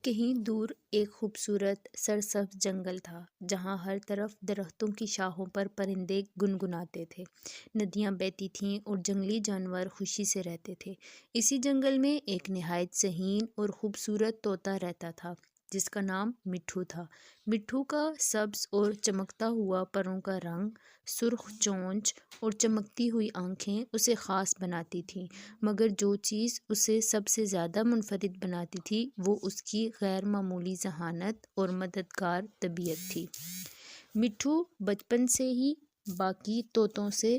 کہیں دور ایک خوبصورت سرسبز جنگل تھا جہاں ہر طرف درختوں کی شاخوں پر پرندے گنگناتے تھے، ندیاں بہتی تھیں اور جنگلی جانور خوشی سے رہتے تھے۔ اسی جنگل میں ایک نہایت ذہین اور خوبصورت طوطا رہتا تھا جس کا نام مٹھو تھا۔ مٹھو کا سبز اور چمکتا ہوا پروں کا رنگ، سرخ چونچ اور چمکتی ہوئی آنکھیں اسے خاص بناتی تھیں، مگر جو چیز اسے سب سے زیادہ منفرد بناتی تھی وہ اس کی غیر معمولی ذہانت اور مددگار طبیعت تھی۔ مٹھو بچپن سے ہی باقی طوطوں سے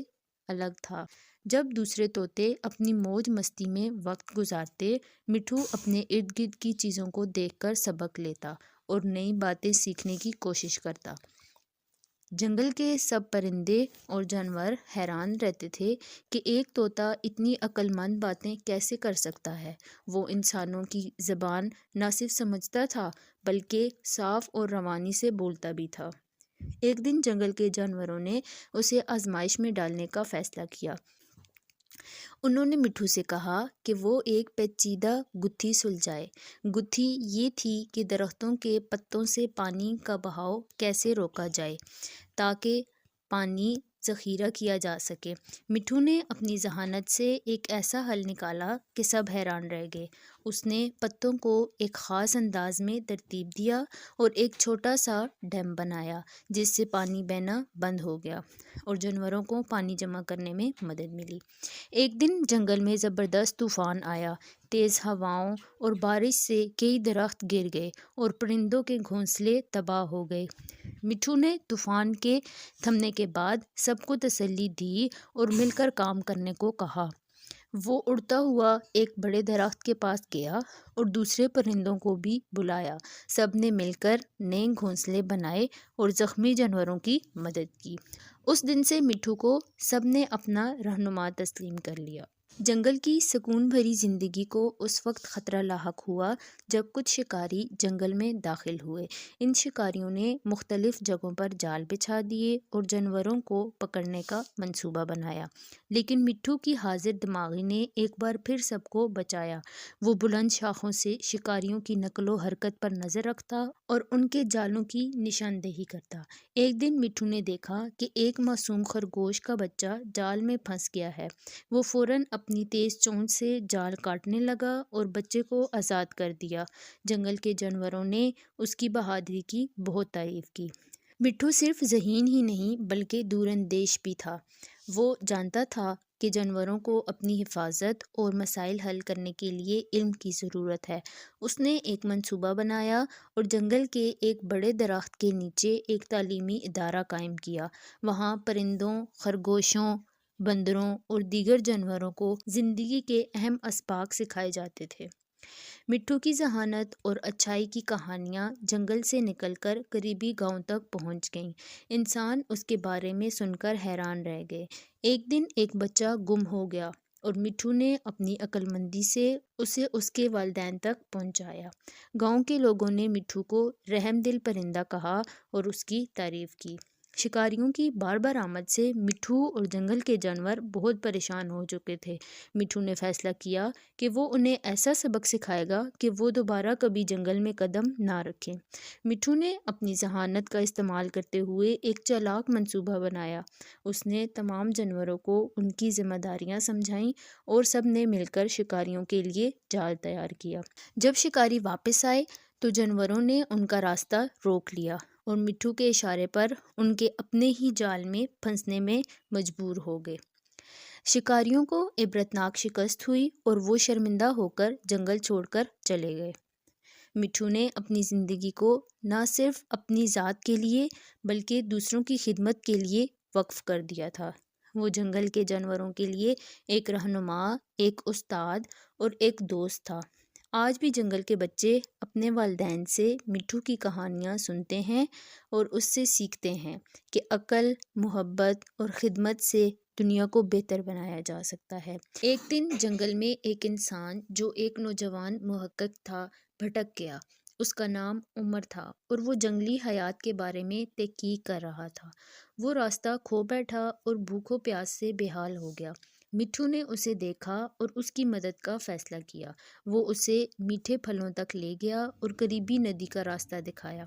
الگ تھا۔ جب دوسرے طوطے اپنی موج مستی میں وقت گزارتے، مٹھو اپنے ارد گرد کی چیزوں کو دیکھ کر سبق لیتا اور نئی باتیں سیکھنے کی کوشش کرتا۔ جنگل کے سب پرندے اور جانور حیران رہتے تھے کہ ایک طوطا اتنی عقل مند باتیں کیسے کر سکتا ہے۔ وہ انسانوں کی زبان نہ صرف سمجھتا تھا بلکہ صاف اور روانی سے بولتا بھی تھا۔ ایک دن جنگل کے جانوروں نے اسے آزمائش میں ڈالنے کا فیصلہ کیا۔ انہوں نے مٹھو سے کہا کہ وہ ایک پیچیدہ گتھی سلجھائے۔ گتھی یہ تھی کہ درختوں کے پتوں سے پانی کا بہاؤ کیسے روکا جائے تاکہ پانی ذخیرہ کیا جا سکے۔ مٹھو نے اپنی ذہانت سے ایک ایسا حل نکالا کہ سب حیران رہ گئے۔ اس نے پتوں کو ایک خاص انداز میں ترتیب دیا اور ایک چھوٹا سا ڈیم بنایا جس سے پانی بہنا بند ہو گیا اور جانوروں کو پانی جمع کرنے میں مدد ملی۔ ایک دن جنگل میں زبردست طوفان آیا۔ تیز ہواؤں اور بارش سے کئی درخت گر گئے اور پرندوں کے گھونسلے تباہ ہو گئے۔ مٹھو نے طوفان کے تھمنے کے بعد سب کو تسلی دی اور مل کر کام کرنے کو کہا۔ وہ اڑتا ہوا ایک بڑے درخت کے پاس گیا اور دوسرے پرندوں کو بھی بلایا۔ سب نے مل کر نئے گھونسلے بنائے اور زخمی جانوروں کی مدد کی۔ اس دن سے مٹھو کو سب نے اپنا رہنما تسلیم کر لیا۔ جنگل کی سکون بھری زندگی کو اس وقت خطرہ لاحق ہوا جب کچھ شکاری جنگل میں داخل ہوئے۔ ان شکاریوں نے مختلف جگہوں پر جال بچھا دیے اور جانوروں کو پکڑنے کا منصوبہ بنایا، لیکن مٹھو کی حاضر دماغی نے ایک بار پھر سب کو بچایا۔ وہ بلند شاخوں سے شکاریوں کی نقل و حرکت پر نظر رکھتا اور ان کے جالوں کی نشاندہی کرتا۔ ایک دن مٹھو نے دیکھا کہ ایک معصوم خرگوش کا بچہ جال میں پھنس گیا ہے۔ وہ فوراً اپنی تیز چونچ سے جال کاٹنے لگا اور بچے کو آزاد کر دیا۔ جنگل کے جانوروں نے اس کی بہادری کی بہت تعریف کی۔ مٹھو صرف ذہین ہی نہیں بلکہ دور اندیش بھی تھا۔ وہ جانتا تھا کہ جانوروں کو اپنی حفاظت اور مسائل حل کرنے کے لیے علم کی ضرورت ہے۔ اس نے ایک منصوبہ بنایا اور جنگل کے ایک بڑے درخت کے نیچے ایک تعلیمی ادارہ قائم کیا۔ وہاں پرندوں، خرگوشوں، بندروں اور دیگر جانوروں کو زندگی کے اہم اسباق سکھائے جاتے تھے۔ مٹھو کی ذہانت اور اچھائی کی کہانیاں جنگل سے نکل کر قریبی گاؤں تک پہنچ گئیں۔ انسان اس کے بارے میں سن کر حیران رہ گئے۔ ایک دن ایک بچہ گم ہو گیا اور مٹھو نے اپنی عقل مندی سے اسے اس کے والدین تک پہنچایا۔ گاؤں کے لوگوں نے مٹھو کو رحم دل پرندہ کہا اور اس کی تعریف کی۔ شکاریوں کی بار بار آمد سے مٹھو اور جنگل کے جانور بہت پریشان ہو چکے تھے۔ مٹھو نے فیصلہ کیا کہ وہ انہیں ایسا سبق سکھائے گا کہ وہ دوبارہ کبھی جنگل میں قدم نہ رکھیں۔ مٹھو نے اپنی ذہانت کا استعمال کرتے ہوئے ایک چالاک منصوبہ بنایا۔ اس نے تمام جانوروں کو ان کی ذمہ داریاں سمجھائیں اور سب نے مل کر شکاریوں کے لیے جال تیار کیا۔ جب شکاری واپس آئے تو جانوروں نے ان کا راستہ روک لیا اور مٹھو کے اشارے پر ان کے اپنے ہی جال میں پھنسنے میں مجبور ہو گئے۔ شکاریوں کو عبرتناک شکست ہوئی اور وہ شرمندہ ہو کر جنگل چھوڑ کر چلے گئے۔ مٹھو نے اپنی زندگی کو نہ صرف اپنی ذات کے لیے بلکہ دوسروں کی خدمت کے لیے وقف کر دیا تھا۔ وہ جنگل کے جانوروں کے لیے ایک رہنما، ایک استاد اور ایک دوست تھا۔ آج بھی جنگل کے بچے اپنے والدین سے مٹھو کی کہانیاں سنتے ہیں اور اس سے سیکھتے ہیں کہ عقل، محبت اور خدمت سے دنیا کو بہتر بنایا جا سکتا ہے۔ ایک دن جنگل میں ایک انسان جو ایک نوجوان محقق تھا بھٹک گیا۔ اس کا نام عمر تھا اور وہ جنگلی حیات کے بارے میں تحقیق کر رہا تھا۔ وہ راستہ کھو بیٹھا اور بھوک و پیاس سے بے حال ہو گیا۔ مٹھو نے اسے دیکھا اور اس کی مدد کا فیصلہ کیا۔ وہ اسے میٹھے پھلوں تک لے گیا اور قریبی ندی کا راستہ دکھایا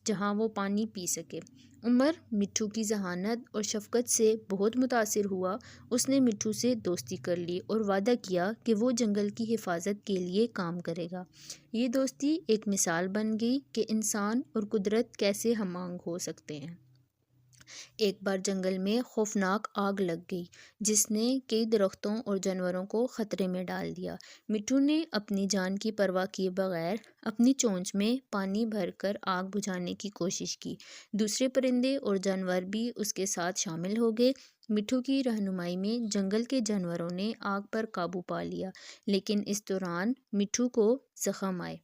جہاں وہ پانی پی سکے۔ عمر مٹھو کی ذہانت اور شفقت سے بہت متاثر ہوا۔ اس نے مٹھو سے دوستی کر لی اور وعدہ کیا کہ وہ جنگل کی حفاظت کے لیے کام کرے گا۔ یہ دوستی ایک مثال بن گئی کہ انسان اور قدرت کیسے ہم آہنگ ہو سکتے ہیں۔ ایک بار جنگل میں خوفناک آگ لگ گئی جس نے کئی درختوں اور جانوروں کو خطرے میں ڈال دیا۔ مٹھو نے اپنی جان کی پرواہ کیے بغیر اپنی چونچ میں پانی بھر کر آگ بجھانے کی کوشش کی۔ دوسرے پرندے اور جانور بھی اس کے ساتھ شامل ہو گئے۔ مٹھو کی رہنمائی میں جنگل کے جانوروں نے آگ پر قابو پا لیا، لیکن اس دوران مٹھو کو زخم آئے۔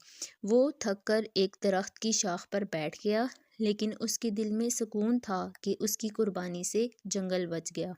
وہ تھک کر ایک درخت کی شاخ پر بیٹھ گیا، لیکن اس کے دل میں سکون تھا کہ اس کی قربانی سے جنگل بچ گیا۔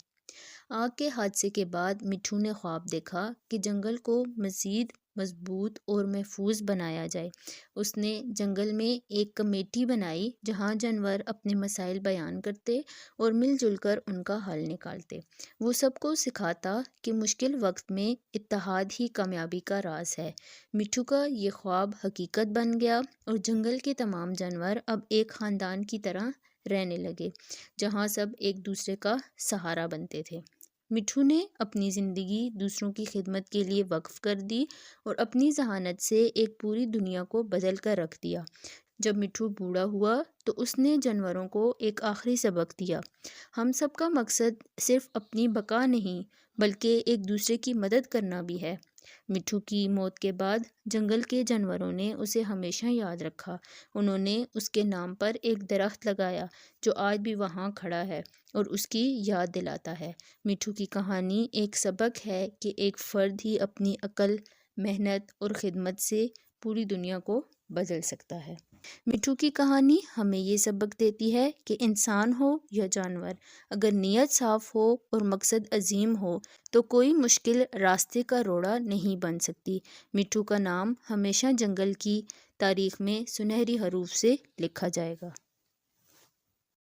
آگ کے حادثے کے بعد مٹھو نے خواب دیکھا کہ جنگل کو مزید مضبوط اور محفوظ بنایا جائے۔ اس نے جنگل میں ایک کمیٹی بنائی جہاں جانور اپنے مسائل بیان کرتے اور مل جل کر ان کا حل نکالتے۔ وہ سب کو سکھاتا کہ مشکل وقت میں اتحاد ہی کامیابی کا راز ہے۔ مٹھو کا یہ خواب حقیقت بن گیا اور جنگل کے تمام جانور اب ایک خاندان کی طرح رہنے لگے جہاں سب ایک دوسرے کا سہارا بنتے تھے۔ مٹھو نے اپنی زندگی دوسروں کی خدمت کے لیے وقف کر دی اور اپنی ذہانت سے ایک پوری دنیا کو بدل کر رکھ دیا۔ جب مٹھو بوڑھا ہوا تو اس نے جانوروں کو ایک آخری سبق دیا۔ ہم سب کا مقصد صرف اپنی بقا نہیں بلکہ ایک دوسرے کی مدد کرنا بھی ہے۔ مٹھو کی موت کے بعد جنگل کے جانوروں نے اسے ہمیشہ یاد رکھا۔ انہوں نے اس کے نام پر ایک درخت لگایا جو آج بھی وہاں کھڑا ہے اور اس کی یاد دلاتا ہے۔ مٹھو کی کہانی ایک سبق ہے کہ ایک فرد ہی اپنی عقل، محنت اور خدمت سے پوری دنیا کو بدل سکتا ہے۔ مٹھو کی کہانی ہمیں یہ سبق دیتی ہے کہ انسان ہو یا جانور، اگر نیت صاف ہو اور مقصد عظیم ہو تو کوئی مشکل راستے کا روڑا نہیں بن سکتی۔ مٹھو کا نام ہمیشہ جنگل کی تاریخ میں سنہری حروف سے لکھا جائے گا۔